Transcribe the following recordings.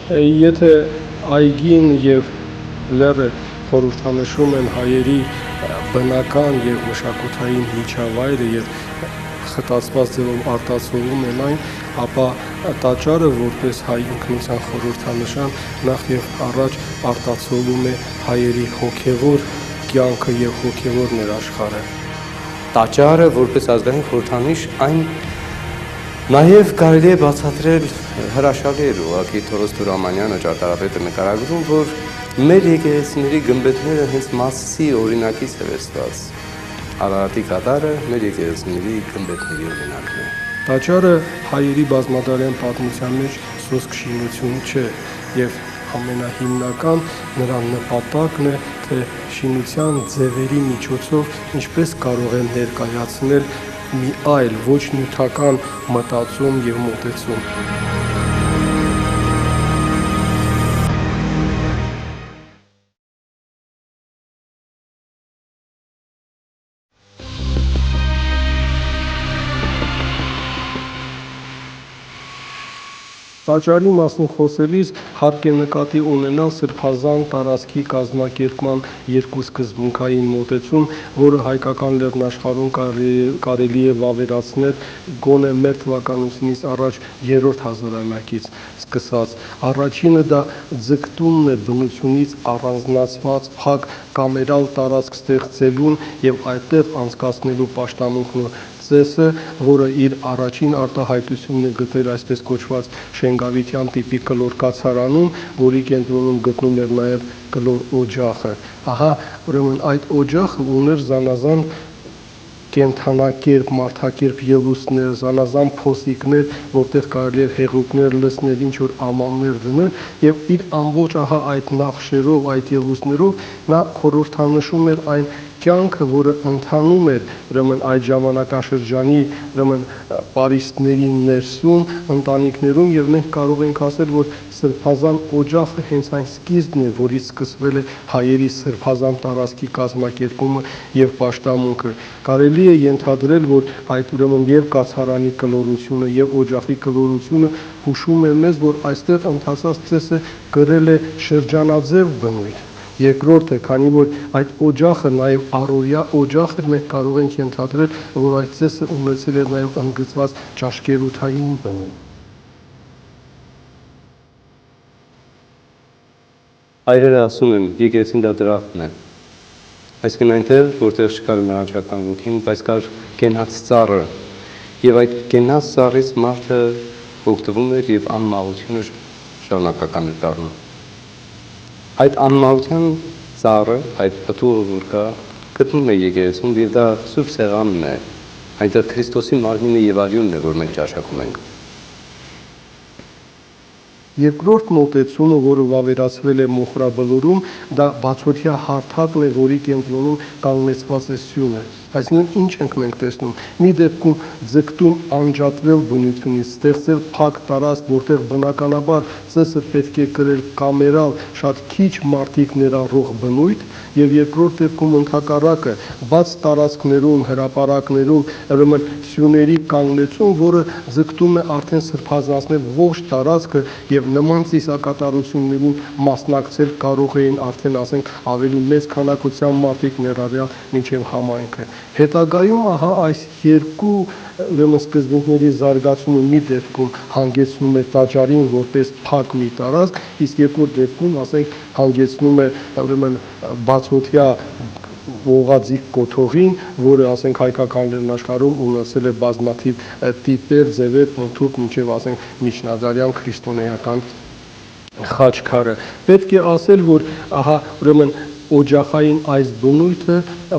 Եթե այգին եւ լեռը խորհրդանշում են հայերի բնական եւ մշակութային միջավայրը եւ խտացված ձևով արտացոլում են այն, ապա տաճարը որպես հայ ինքնության խորհրդանշան նախ եւ առաջ արտացոլում է հայերի հոգեվոր կյանքը եւ հոգեվոր ներաշխարհը։ Տաճարը որպես ազգային խորհրդանիշ այն նաև կարելի է բացատրել հրաշալի էր ուղղակի Թորոս Թուրամանյանը ճարտարապետը նկարագրում, որ մեր եկեղեցիների գմբեթները հենց Մասսի օրինակից է վերցված։ Արարատի կատարը մեր եկեղեցիների գմբեթների օրինակն է։ Տաճարը հայերի բազմադարյան պատմության մեջ սոսկ շինություն չէ եւ ամենահիմնական նրա նպատակն է, թե շինության ձևերի միջոցով ինչպես կարող են ներկայացնել մի այլ ոչ նյութական մտածում եւ մոտեցում։ Տաճարի մասին խոսելիս հարկ է նկատի ունենալ սրբազան տարածքի կազմակերպման երկու սկզբունքային մոտեցում, որը հայկական լեռնաշխարհում կարելի է վավերացնել գոնե մեր թվականությունից առաջ 3-րդ հազարամյակից սկսած։ Առաջինը դա ձգտումն է բնությունից առանձնացված փակ կամերալ տարածք ստեղծելուն եւ այդտեղ անցկացնելու պաշտամունքն ու ծեսը, որը իր առաջին արտահայտությունն է գտել այսպես կոչված Շենգավիթյան տիպի կլոր կացարանում, որի կենտրոնում գտնում էր նաև կլոր օջախը։ Ահա, ուրեմն այդ օջախը ուներ զանազան կենդանակերպ, մարդակերպ ելուստներ, զանազան փոսիկներ, որտեղ կարելի էր հեղուկներ լցնել, ինչ որ ամաններ դնել, եւ իր ամբողջ ահա այդ նախշերով, այդ ելուստներով նա խորհրդանշում էր այն կյանքը, որը ընթանում էր ուրեմն այդ ժամանակաշրջանի ուրեմն պարիսպների ներսում, ընտանիքներում, եւ մենք կարող ենք ասել, որ սրբազան օջախը հենց այն սկիզբն է, որից սկսվել է հայերի սրբազան տարածքի կազմակերպումը եւ պաշտամունքը։ Կարելի է ենթադրել, որ այդ ուրեմն եւ կացարանի կլորությունը եւ օջախի կլորությունը հուշում է մեզ, որ այստեղ ընթացած ծեսը կրել է շրջանաձև բնույթ։ Երկրորդը, քանի որ այդ օջախը նաև առօրյա օջախ է, մենք կարող ենք ենթադրել, որ այդ ծեսը ունեցել է նաև ընդգծված ճաշկերութային բնույթ։ Հայրերը ասում են, եկեղեցին դա դրախտն է։ Այսինքն այնտեղ, որտեղ չկար մահաճական ոգին, բայց կար կենաց ծառը, եւ այդ կենաց ծառից մարդը օգտվում էր եւ անմահությունը շարունակական էր դառնում։ Այդ անմահության ծառը, այդ պտուղը, որ կա, գտնում է եկեղեցում եւ դա Սուրբ Սեղանն է, այնտեղ Քրիստոսի մարմինը եւ արյունն է, որ մենք ճաշակում ենք։ Երկրորդ մոտեցումը, որը վավերացվել է Մոխրաբլուրում, դա բացօթյա հարթակն է, որի կենտրոնում կանգնեցված է սյունը։ Այսինքն ինչ ենք մենք տեսնում։ Մի դեպքում ձգտում անջատվել բնությունից, ստեղծել փակ տարածք, որտեղ բնականաբար ծեսը պետք է կրել կամերալ, շատ քիչ մարդիկ ներառող բնույթ, եւ երկրորդ դեպքում ընդհակառակը բաց տարածքներում, հրապարակներում ուրեմն սյուների կանգնեցում, որը ձգտում է արդեն սրբազանցնել ողջ տարածքը եւ նման ծիսակատարություններին մասնակցել կարող էին արդեն ասենք ավելի մեծ քանակությամբ մարդիկ ներառյալ մինչեւ համայնքը։ Հետագայում ահա այս երկու ուրեմն սկզբունքների զարգացումը մի դեպքում հանգեցնում է տաճարին որպես փակ մի տարածք, իսկ երկրորդ դեպքում ասենք հանգեցնում է ուրեմն բացօթյա ուղղաձիգ կոթողին, որը ասենք հայկական լեռնաշխարհում ունեցել է բազմաթիվ տիպեր, ձևեր, ընդհուպ մինչև ասենք միջնադարյան քրիստոնեական խաչքարը։ Պետք է ասել, որ ահա ուրեմն օջախային այս բնույթը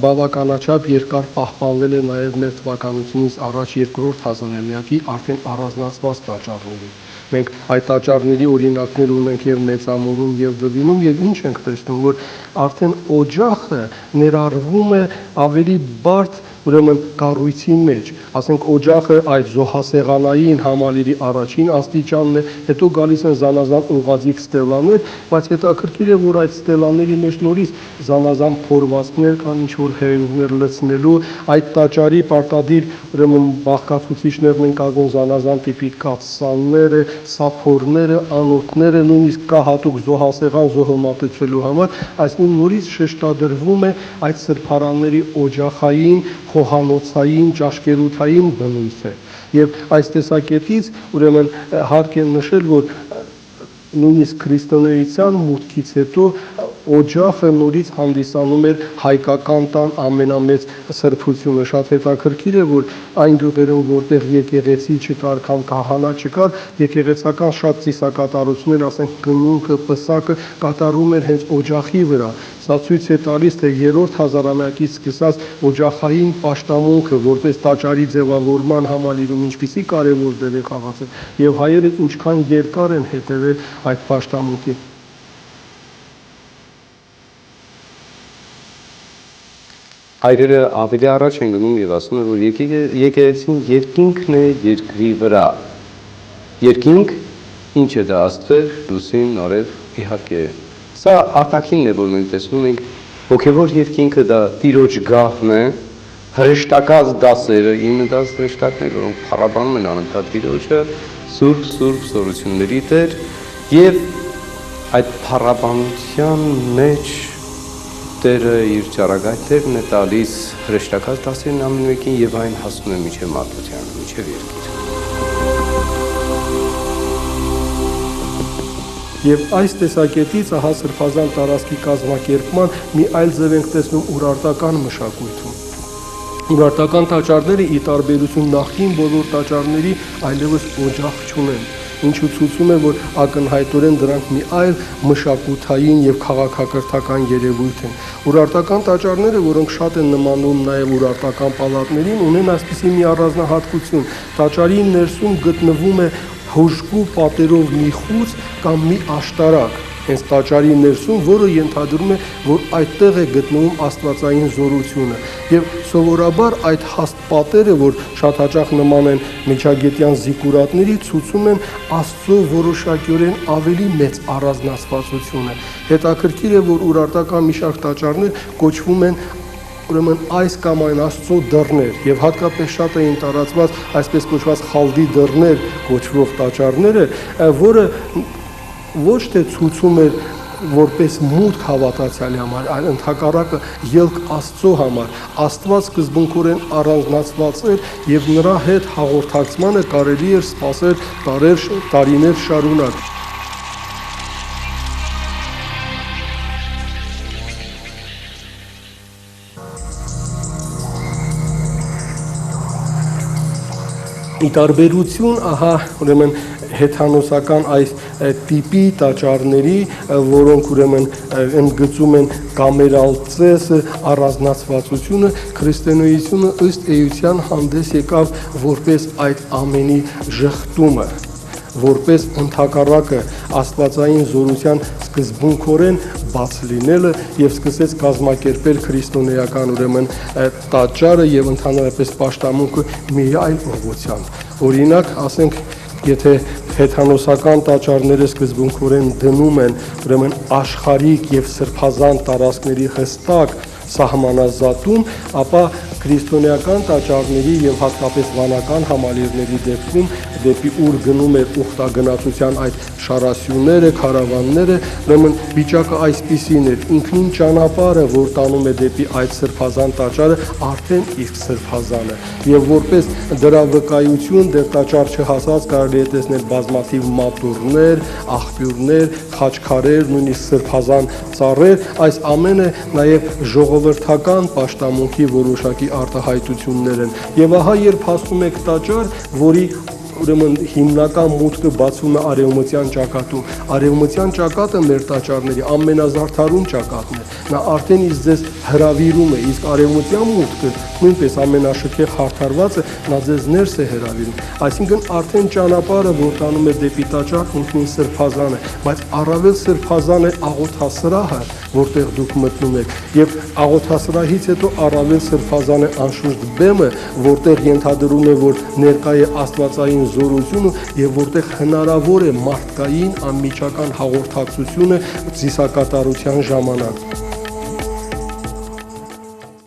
բավականաչափ երկար պահպանվել է նաև մեր թվականությունից առաջ 2-րդ հազարամյակի արդեն առանձնացված տաճարների։ Մենք այդ տաճարների օրինակներ ունենք եւ Մեծամորում եւ Դվինում եւ ինչ ենք տեսնում, որ արդեն օջախը ներառվում է ավելի բարդ ուրեմն կառույցի մեջ, ասենք օջախը այդ զոհասեղանային համալիրի առաջին աստիճանն է, հետո գալիս են զանազան ուղղաձիգ ստելաներ, բայց հետաքրքիր է, որ այդ ստելաների մեջ նորից զանազան փորվածքներ կան, ինչ որ հեղիներ լցնելու, այդ տաճարի պարտադիր ուրեմն բաղկացուցիչներն են կազմում զանազան տիպի կաթսանները, սափորները, անոթները, նույնիսկ կա հատուկ զոհասեղան զոհը մատուցելու համար, այսինքն նորից շեշտադրվում է այդ սրբարանների օջախային, խոհանոցային, ճաշկերութային բնույթը։ Եվ այս տեսակետից ուրեմն հարկ է նշել, որ նույնիսկ քրիստոնեության մուտքից հետո օջախը նորից հանդիսանում էր հայկական տան ամենամեծ սրբությունը։ Շատ հետաքրքիր է, որ այն գյուղերում, որտեղ եկեղեցի չկար, կամ քահանա չկար, եկեղեցական շատ ծիսակատարություններ, ասենք կնունքը, պսակը կատարում էր հենց օջախի վրա։ Սա ցույց է տալիս, թե երրորդ հազարամյակից սկսած օջախային պաշտամունքը, որպես տաճարի ձևավորման համալիրում ինչպիսի կարևոր դեր է խաղացել, եւ հայերը ինչքան երկար են հետևել այդ պաշտամունքի։ Հայրերը ավելի առաջ են գնում եւ ասում են, որ եկեղեցին երկինքն է երկրի վրա։ Երկինք ինչ է դա Աստղեր, լուսին, արև, իհարկե։ Սա արտաքինն է, որ մենք տեսնում ենք, հոգևոր երկինքը դա Տիրոջ գահն է, հրեշտակած դասերը, 9 դաս հրեշտակներ, որոնք փառաբանում են անընդհատ Տիրոջը, սուրբ զորությունների Տեր, եւ այդ փառաբանության մեջ Տերը իր ճառագայթներն է տալիս հրեշտակած դասերն ամեն մեկին եւ այն հասնում է մինչեւ մարդկությանը, մինչեւ երկիր։ Եվ այս տեսակետից ահա սրբազան տարածքի կազմակերպման մի այլ ձև ենք տեսնում ուրարտական մշակույթում։ Ուրարտական տաճարները ի տարբերություն նախկին բոլոր տաճարների այլևս օջախ չունեն, ինչու ցույցում է, որ ակնհայտորեն դրանք մի այլ մշակութային եւ քաղաքակրթական երևույթ են։ Ուրարտական տաճարները, որոնք շատ են նմանում նաեւ ուրարտական պալատներին, ունեն այսպիսի մի առանձնահատկություն։ Տաճարի ներսում գտնվում է հուժկու պատերով մի խուց կամ մի աշտարակ, հենց տաճարի ներսում, որը ենթադրում է, որ այդտեղ է գտնվում աստվածային զորությունը։ Եվ սովորաբար այդ հաստ պատերը, որ շատ հաճախ նման են միջագետյան զիկուրատների, ցույցում են Աստծո որոշակիորեն ավելի մեծ առանձնացվածությունը։ Հետաքրքիր է, որ ուրարտական մի շարք տաճարներ կոչվում են ուրեմն այս կամ այն Աստծո դռներ, եւ հատկապես շատ էին տարածված այսպես կոչված խալդի դռներ կոչվող տաճարները, որը ոչ թե ցույցում էր որպես մուտք հավատացյալի համար, այլ ընդհակառակը ելք Աստծո համար։ Աստված սկզբունքորեն առանձնացված էր եւ նրա հետ հաղորդակցմանը կարելի էր սպասել տարիներ շարունակ։ Ի տարբերություն, ահա, ուրեմն հեթանոսական այս տիպի տաճարների, որոնք ուրեմն ընդգծում են կամերալ ծեսը, առանձնացվածությունը, քրիստոնեությունը ըստ էության հանդես եկավ որպես այդ ամենի ժխտումը, որպես ընդհակառակը աստվածային զորության սկզբունքորեն բաց լինելը եւ սկսեց կազմակերպել քրիստոնեական ուրեմն տաճարը եւ ընդհանրապես պաշտամունքը մի այլ ուղղությամբ։ Օրինակ, ասենք, եթե հեթանոսական տաճարները սկզբունքորեն դնում են ուրեմն աշխարհիկ եւ սրբազան տարածքների հստակ սահմանազատում, ապա քրիստոնեական տաճարների եւ հատկապես վանական համալիրների դեպքում դեպի ուր գնում էր ուխտագնացության այդ շարասյունները, քարավանները, ուրեմն վիճակը այսպիսին էր, ինքնին ճանապարհը, որ տանում է դեպի այդ սրբազան տաճարը, արդեն իսկ սրբազան է, եւ որպես դրա վկայություն դեռ տաճար չհասած կարելի է տեսնել բազմաթիվ մատուռներ, աղբյուրներ, խաչքարեր, նույնիսկ սրբազան ծառեր, այս ամենը նաեւ ժողովրդական պաշտամունքի որոշակի արտահայտություններ են։ Եվ ահա երբ հասնում եք տաճար, որի ուրեմն հիմնական մուտքը բացվում է արևմտյան ճակատում։ Արևմտյան ճակատը մեր տաճարների ամենազարդարուն ճակատն է։ Նա արդեն իսկ ձեզ հրավիրում է, իսկ արևմտյան մուտքը նույնպես ամենաշքեղ հարթարվածը նա ձեզ ներս է հրավիրում։ Այսինքն արդեն ճանապարհը, որ տանում է դեպի տաճար, ինքնին սրբազան է, բայց առավել սրբազան է աղոթասրահը, որտեղ դուք մտնում եք, եւ աղոթասրահից հետո առավել սրբազան է անշուշտ բեմը, որտեղ ենթադրում է, որ ներկա է աստվածային զորությունը եւ որտեղ հնարավոր է մարդկային անմիջական հաղորդակցությունը ծիսակատարության ժամանակ։